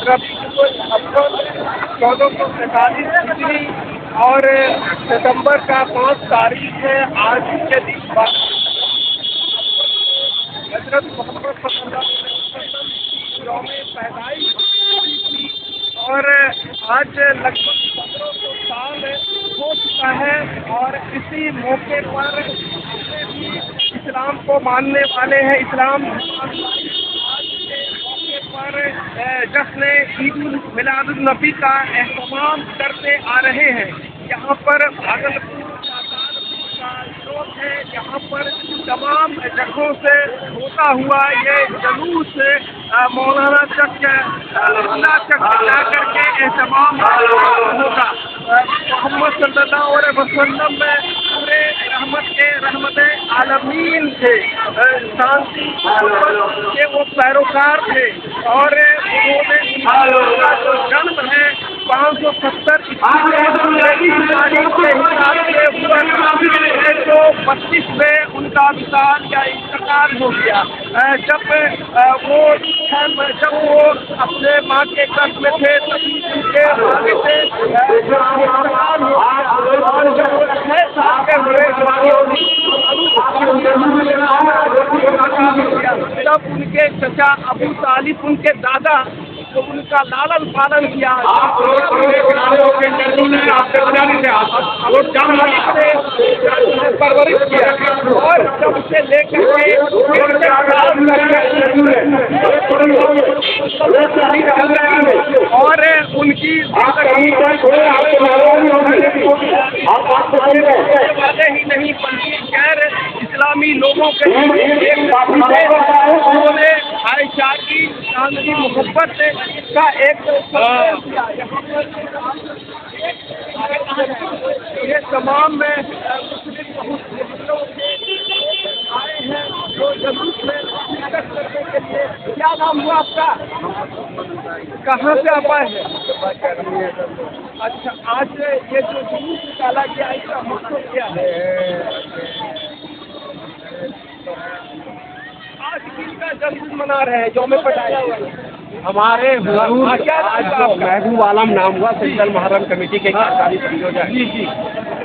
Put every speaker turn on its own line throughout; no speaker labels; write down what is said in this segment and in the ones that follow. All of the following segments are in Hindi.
रबीउल अव्वल 1445 हिजरी और सितंबर का 5 तारीख है। आज के दिन हजरत मोहम्मद सल्लल्लाहु अलैहि वसल्लम की यौम पैदाइश हुई थी और आज लगभग 1500 साल हो चुका है। और इसी मौके पर जितने भी इस्लाम को मानने वाले हैं, इस्लाम आज के मौके पर जश्न ईद मिलादुन नबी का एहतमाम करते आ रहे हैं। यहाँ पर भागलपुर का स्रोत है, यहाँ पर तमाम जगहों से होता हुआ ये जुलूस मौलाना चक जा करके एहतमाम होगा। मोहम्मद सल्लल्लाहु अलैहि वसल्लम में पूरे रहमत आलमीन थे, शांति के वो पैरोकार थे और उन्होंने जो जन्म है 570 तो 25 में उनका विशाल या इंतकाल हो गया। जब वो अपने माँ के गर्भ में थे तभी उनके आगे से इंतकाल हो गया और जब 6 साल के हुए तब उनके चचा अबू तालिब उनके दादा तो उनका लालन पालन किया, परवरिश किया और जब से लेकर और उनकी वाले ही नहीं बल्कि गैर इस्लामी लोगों के उन्होंने भाईचारे शांति मोहब्बत का एक ये तमाम में आए हैं जो जुलूस में शिरकत करने के लिए। क्या नाम हुआ आपका? कहाँ से आप आए हैं? अच्छा, आज ये जो जुलूस निकाला गया इसका मकसद क्या है? आज किसका जन्मदिन मना रहे हैं? यौम पैदाइश
हमारे महबूब आलम नाम हुआ सेंट्रल मुहर्रम कमेटी के कार्यकारी संयोजक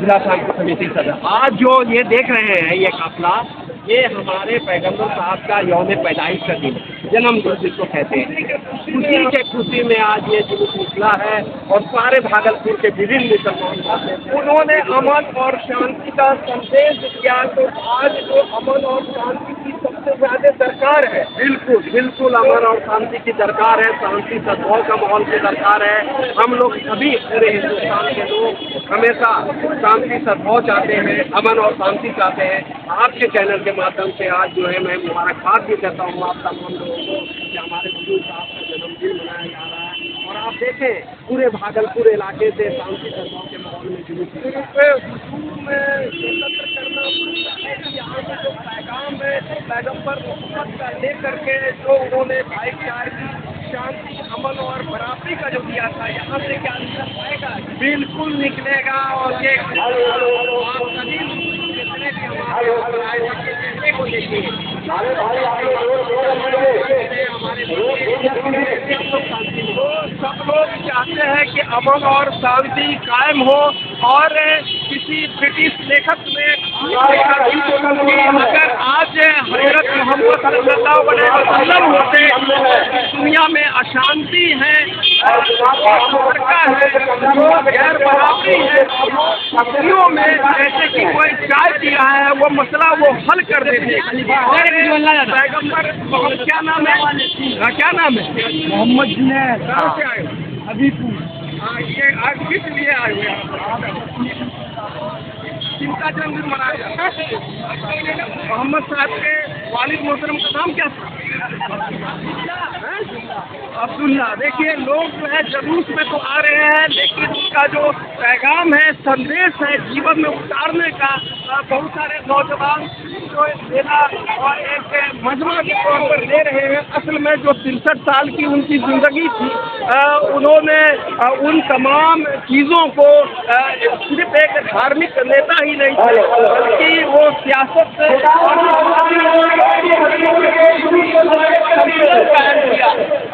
जिला शांति समिति सदस्य। आज जो ये देख रहे हैं ये काफिला, ये हमारे पैगंबर साहब का यौम पैदाइश का दिन, जन्मदिन जिसको कहते हैं, उसी के खुशी में आज ये जुलूस निकला है और सारे भागलपुर के विभिन्न मुसलमान
उन्होंने अमन और शांति का संदेश दिया। तो आज जो अमन और शांति की सबसे ज्यादा दरकार है,
बिल्कुल अमन और शांति की दरकार है, शांति सद्भाव का माहौल की दरकार है। हम लोग सभी पूरे हिंदुस्तान के लोग हमेशा शांति सद्भाव चाहते हैं, अमन और शांति चाहते हैं। आपके चैनल के माध्यम से आज जो है मैं मुबारकबाद भी देता हूँ आप तमाम लोगों को कि हमारे हुजूर साहब का जन्मदिन मनाया जा रहा है। और आप देखें पूरे भागलपुर इलाके से शांति सद्भाव के माहौल में जुलूस
यहाँ से जो पैगाम है पैगम्बर मोहम्मद का लेकर के जो उन्होंने भाईचारे शांति अमन और बराबरी का जो दिया था, यहाँ से क्या निकल पाएगा? बिल्कुल निकलेगा। और ये जितने भी हमारे को देखिए सब लोग चाहते हैं कि अमन और शांति कायम हो। और किसी ब्रिटिश लेखक ने अगर आज हजरत मोहम्मद सल्लल्लाहु अलैहि वसल्लम होते दुनिया में अशांति है, फर्का है, गैर बराबरी है, शक्तियों में जैसे कि कोई चाय पी रहा है वो मसला वो हल कर देते। पैगम्बर क्या नाम है? क्या नाम है?
मोहम्मद जुनैद।
कहाँ से आए?
हबीबपुर।
ये आज किस लिए आए हुए हैं? किनका जन्मदिन मनाया जाता है? मोहम्मद साहब के वालिद मोहतरम का नाम क्या था? अब्दुल्ला। देखिए लोग जो है जुलूस में तो आ रहे हैं, लेकिन उनका जो पैगाम है, संदेश है जीवन में उतारने का, बहुत सारे नौजवान जो देना और एक मजमा के तौर पर दे रहे हैं। असल में जो 63 साल की उनकी जिंदगी थी, उन्होंने उन तमाम चीज़ों को सिर्फ एक धार्मिक नेता ही नहीं थे बल्कि वो सियासत से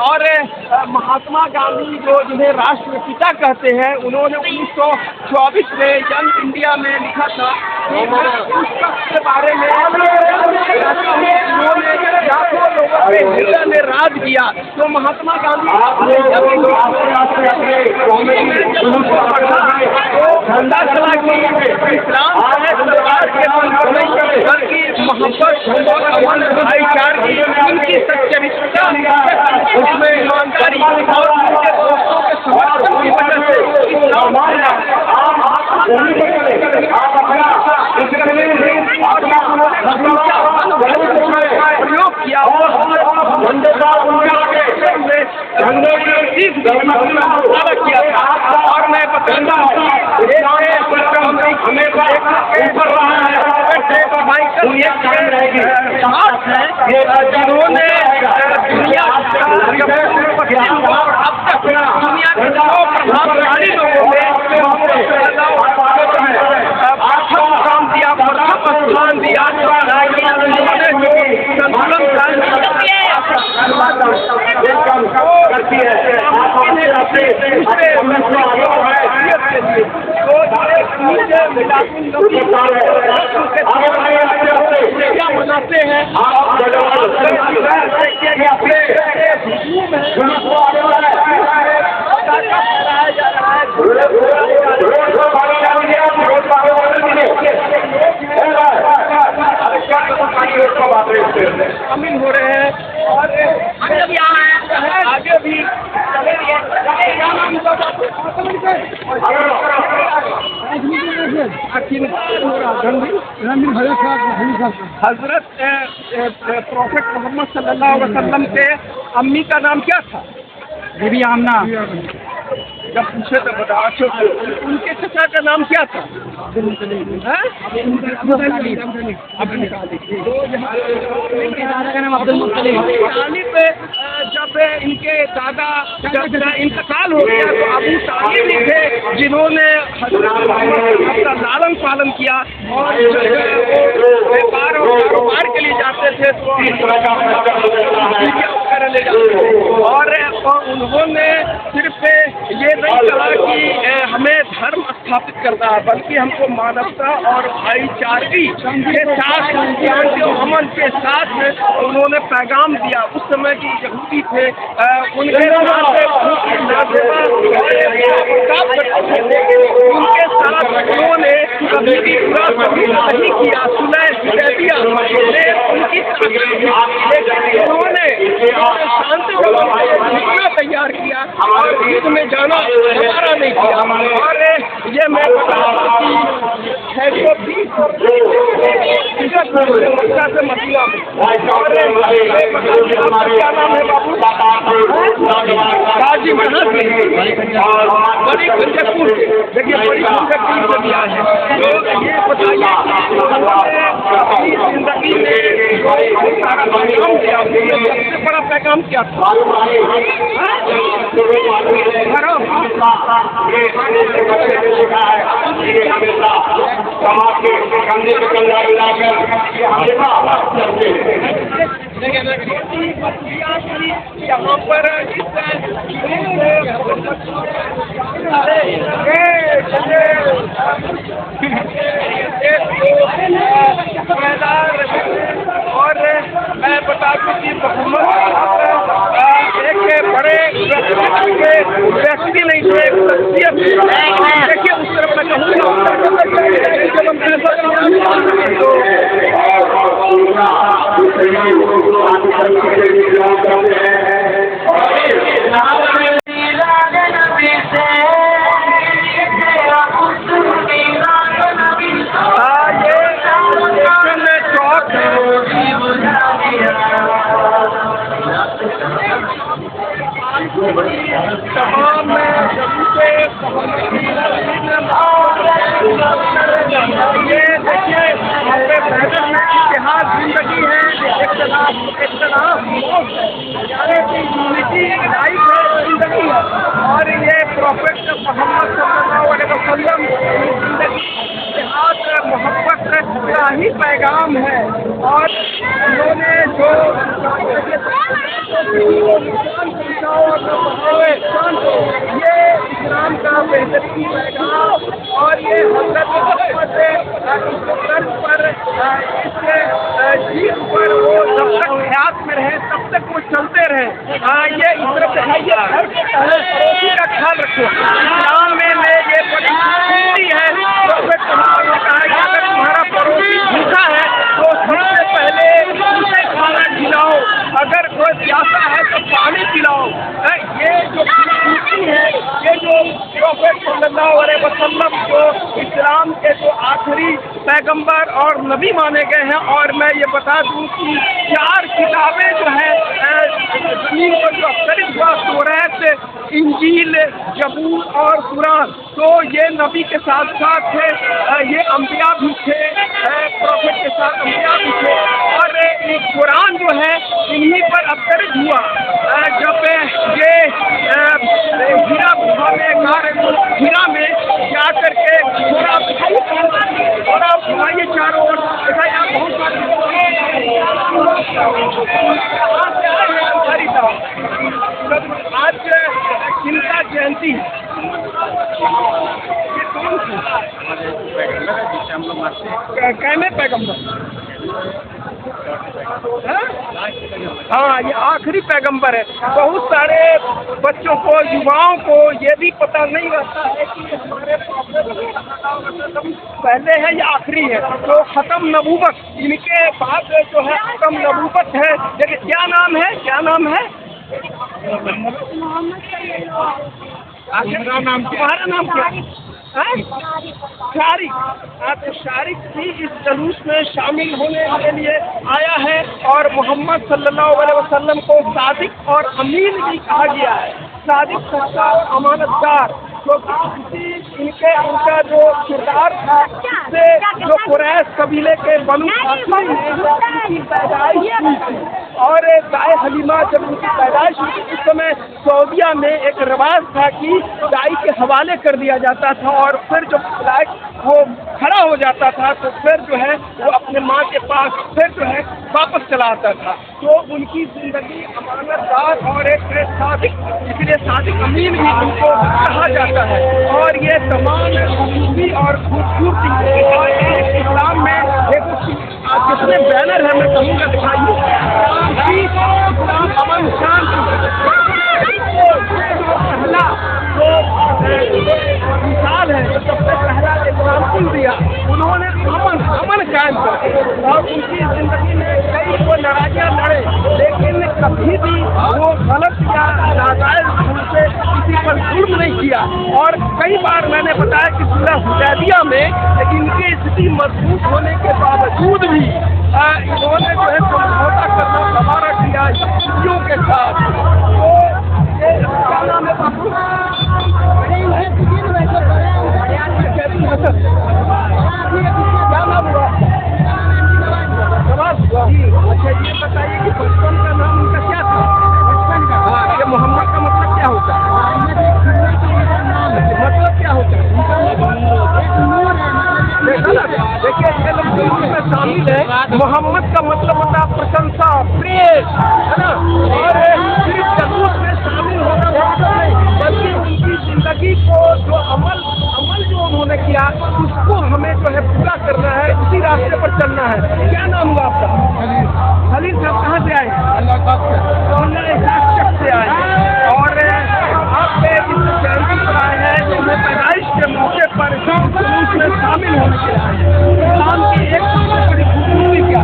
और महात्मा गांधी जो जिन्हें राष्ट्रपिता कहते हैं, उन्होंने 1924 में यंग इंडिया में लिखा था कि उस शख्स के बारे में उन्होंने लाखों लोगों पे हृदय में राज किया। तो महात्मा गांधी तो ठंडा चला कि इस्लाम सरकार के बल्कि मोहब्बत और अमन भाईचारे उनकी सच्चरित्रता उसमें ईमानदारी और उनके दोस्तों के समर्थन की वजह से प्रयोग किया किया था। और मैं बताऊंगा जिन्होंने दुनिया अब तक दुनिया के 9 प्रभावशाली लोगों में काम दिया, स्थान दिया, उन्होंने जो संतुलन करती है क्या मनाते हैं शामिल हो रहे हैं और आगे भी हजरत प्रॉफेट मोहम्मद सल्लल्लाहु अलैहि वसल्लम के अम्मी का नाम क्या था? बीबी आमना। जब पूछे तो बता। उनके चचा का नाम क्या था? जब इनके दादा जब इंतकाल हो गया तो अबू तालिब ही थे जिन्होंने अपना लालन पालन किया और व्यापार और कारोबार के लिए जाते थे तो ले जाते थे। और उन्होंने सिर्फ ये नहीं कहा कि हमें धर्म स्थापित करना है, बल्कि हमको मानवता और भाईचारगी के साथ अमन के साथ उन्होंने पैगाम दिया। उस समय जो यहूदी थे उनके साथ उन्होंने कभी भी नहीं किया। सुलह हुदैबिया उनकी उन्होंने शांति तैयार किया और युद्ध में जाना हमारा नहीं किया। और ये मैं बता कि 620 से मदीना में क्या नाम है बाबू? गाजी महाराज बड़ी गंजपुर से, देखिए बड़ी गंजपुर से दिया है। तो ये बताइए अपनी जिंदगी में सारा पैगाम दिया, सबसे बड़ा पैगाम क्या था?
समाज के कंधे पे कंधा मिलाकर
यहाँ पर और मैं बता दूं कि मोहम्मद एक बड़े व्यक्ति नहीं थे, शख्सियत। देखिए उस तरफ मैं कहूँगा तमाम ये देखिए इतिहास जिंदगी है, यूनिटी लाइफ है, जिंदगी है। और ये प्रॉफेट मोहम्मद सल्लल्लाहु अलैहि वसल्लम जिंदगी इतिहास मोहब्बत का ही पैगाम है। और उन्होंने जो
और ये हजरत मोहम्मद इस कर्ज पर इस चीज पर वो जब तक हयात में रहे तब तक वो चलते रहे। ये इस तरफ दिखाइए, घर के पड़ोसी का ख्याल रखो। इस्लाम में ये बड़ी खूबी है। प्रॉफेट मोहम्मद ने कहा कि अगर तुम्हारा पड़ोसी भूखा है तो सबसे पहले उसे खाना खिलाओ, अगर कोई प्यासा है तो पानी पिलाओ। ये जो खूबी है, ये जो प्रॉफेट सल्लल्लाहु अलैहि वसल्लम को इस्लाम के जो आखिरी पैगंबर और नबी माने गए हैं। और मैं ये बता दूं कि 4 किताबें जो है ज़मीन पर जो अवतरित हुआ, तौरात, इंजील, जबूर और कुरान, तो ये नबी के साथ साथ थे, ये अंबिया भी थे, प्रॉफेट के साथ अंबिया भी थे। और ये कुरान जो है इन्हीं पर अवतरित हुआ। जब ये हीरा गुफा में हीरा में जा करके थोड़ा घुमाइए चारों ओर, ऐसा यहाँ बहुत सारी आज किनका जयंती है? ये कौन सी कैमे पैगम्बर? हाँ, ये आखिरी पैगंबर है। बहुत सारे बच्चों को, युवाओं को ये भी पता नहीं रहता है कि हमारे पहले है या आखिरी है। तो खत्म नबूवत, इनके बाद जो है खत्म नबूवत है। लेकिन क्या नाम है, क्या नाम है? तुम्हारा नाम क्या है? शारिक। तो शारिक भी इस जुलूस में शामिल होने के लिए आया है। और मोहम्मद सल्लल्लाहु अलैहि वसल्लम को सादिक और अमीन भी कहा गया है। सादिक, सच्चा और अमानतदार, क्योंकि इनका जो किरदार था, इससे जो कुरैश कबीले के बनु हाशिम ने उनकी पैदाइश हुई थी। और गाय हलीमा जब उनकी पैदाइश हुई उस समय सऊदिया में एक रिवाज था कि गाय के हवाले कर दिया जाता था, और फिर जब वो खड़ा हो जाता था तो फिर जो है वो अपने माँ के पास फिर जो है वापस चला आता था। तो उनकी जिंदगी अमानतदार और एक सादिक, इसलिए सादिक अमीन भी उनको कहा जाता है। और ये तमाम खूबी और खूबसूरती इस्लाम में एक कितने बैनर है, मैं कहूँगा दिखाइए। इस्लाम अमन शांति पहला जो मिसाल है, जो सबसे पहला एग्जाम्पल दिया उन्होंने अमन कायम कर। और उनकी जिंदगी में कई वो लड़ाइयाँ लड़े, लेकिन कभी भी वो गलत या नाजायज ढंग से किसी पर जुल्म नहीं किया। और कई बार मैंने बताया कि सुलह हुदैबिया में इनकी स्थिति मजबूत होने के बावजूद भी इन्होंने जो है समझौता करना गवारा किया यहूदियों के साथ। तो ये क्या नाम है बाबू? क्या नाम हुआ? नवाज हुआ। अच्छा, ये बताइए कि बचपन का नाम उनका क्या था? बचपन का? हाँ, ये मोहम्मद का मतलब क्या होता है? मतलब क्या होता है? देखिए, ये लोग जो इसमें शामिल है, मोहम्मद का मतलब होता है प्रशंसा, प्रेज, है ना। और सिर्फ जलूस में शामिल होना नहीं, बल्कि उनकी जिंदगी को जो अमल जो उन्होंने किया उसको हमें जो है पूरा करना है, उसी रास्ते पर चलना है। क्या नाम हुआ आपका? खलील साहब। कहाँ से आए? अल्लाह से आए। और आप इस जयंती पर आए हैं, जिसमें पैदाइश के मौके पर जुलूस में शामिल होने के आए हैं। इस्लाम की एक सबसे बड़ी खूबसूरती क्या?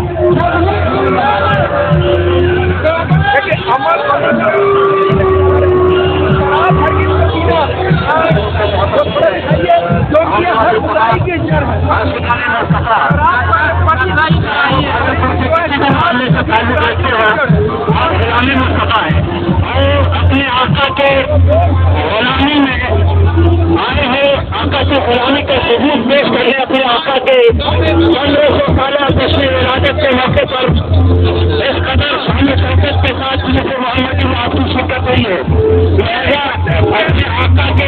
देखिए, अमल जो कि हर बुराई की जड़ है।
अपने आका के गुलामी में आए हैं, आका की गुलामी का सबूत पेश करने अपने आका के 1500 साल तशरीफ विरासत के मौके पर इस कदर शान शौकत के साथ मोहम्मद की शिरकत हुई है। अपने आका के